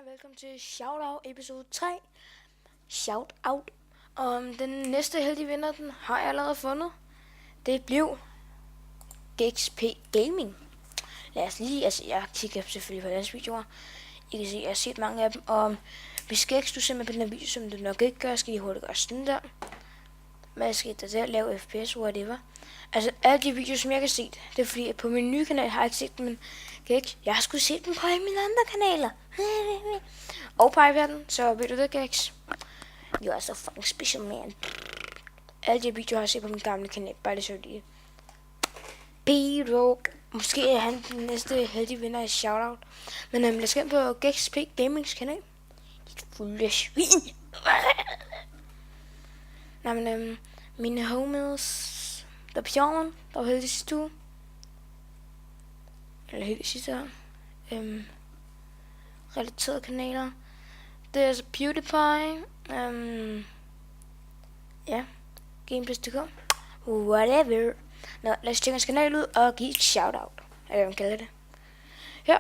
Hej, velkommen til Shoutout episode 3. Shoutout. Den næste heldige vinder, den har jeg allerede fundet. Det blev GXP Gaming. Lad os lige, jeg kigger selvfølgelig på deres videoer. I kan se, jeg har set mange af dem. Og hvis GX, du ser med på den her video, som du nok ikke gør, skal I hurtigt gøre sådan der. Hvad skete der der? Lave FPS, whatever. Altså, alle de videoer, som jeg kan se, det er fordi, at på min nye kanal har jeg ikke set dem, men GX, jeg har sgu set dem på alle mine andre kanaler. Og på iPad'en, så ved du det, GX. You are so fucking special, man. Alle de videoer har jeg set på min gamle kanal, bare det så lige. P-Rogue. Måske er han den næste heldige vinder af Shoutout. Men lad os gå ind på GXP Gamings kanal. Dit fulde svin. Nej, men mine homies, der er Bjørn, der var heldig sidste uge. Eller heldig sidste år. Relaterede kanaler. Det er altså PewDiePie. Ja. Gameplays.dk. Whatever. Nå, lad os tjekke hans kanal ud og give et shoutout. Eller hvad man kalder det. Ja.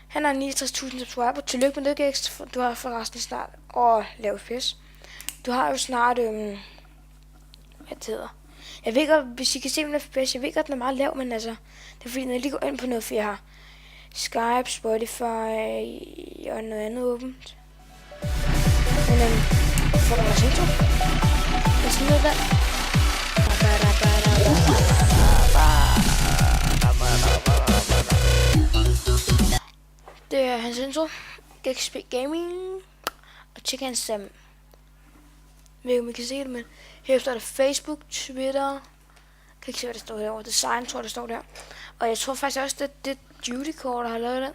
Han har 69.000 subscriber. Tillykke med det, GX. Du har forresten snart lavet FPS. Du har jo snart, hvad det hedder. Jeg ved godt, hvis I kan se min FPS, jeg ved godt, den er meget lav, men altså, det er fordi, når jeg lige går ind på noget, for jeg har Skype, Spotify og noget andet åbent. Men får du også intro? Lad os lige noget vand. Det er hans intro. GXP Gaming. Og tjek hans jeg ved ikke, om I kan se det, men herefter er der Facebook, Twitter. Jeg kan ikke se, hvad der står herovre. Design, tror jeg, der står der. Og jeg tror faktisk også, det er Dutycore, der har lavet den.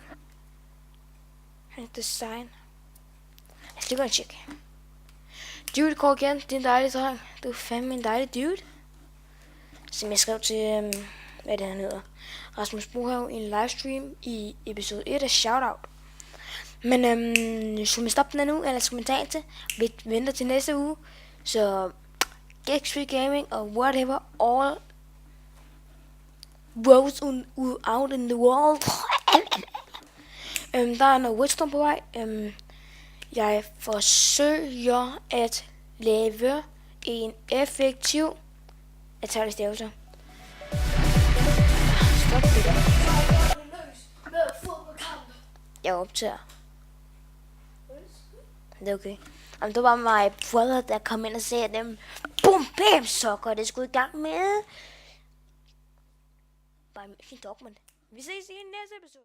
Han design. Lad os lige gå og tjekke. Dutycore igen, det er en dejlig dreng. Du er fandme en dejlig dude. Som jeg skrev til, hvad det han hedder, Rasmus Brohave i en livestream i episode 1 af Shoutout. Men skal man stoppe den nu, eller skal man tage til? Vi venter til næste uge. Så GXP Gaming og whatever all roads out in the world. Der er noget Witchstorm på vej. Jeg forsøger at lave en effektiv. Jeg tager det stavelse. Stop det der. Jeg optager. Det er okay. Om det var mig brother, der kom ind og sagde dem, boom, bam, så går det sgu i gang med. Bare en fint dokument. Vi ses i næste episode.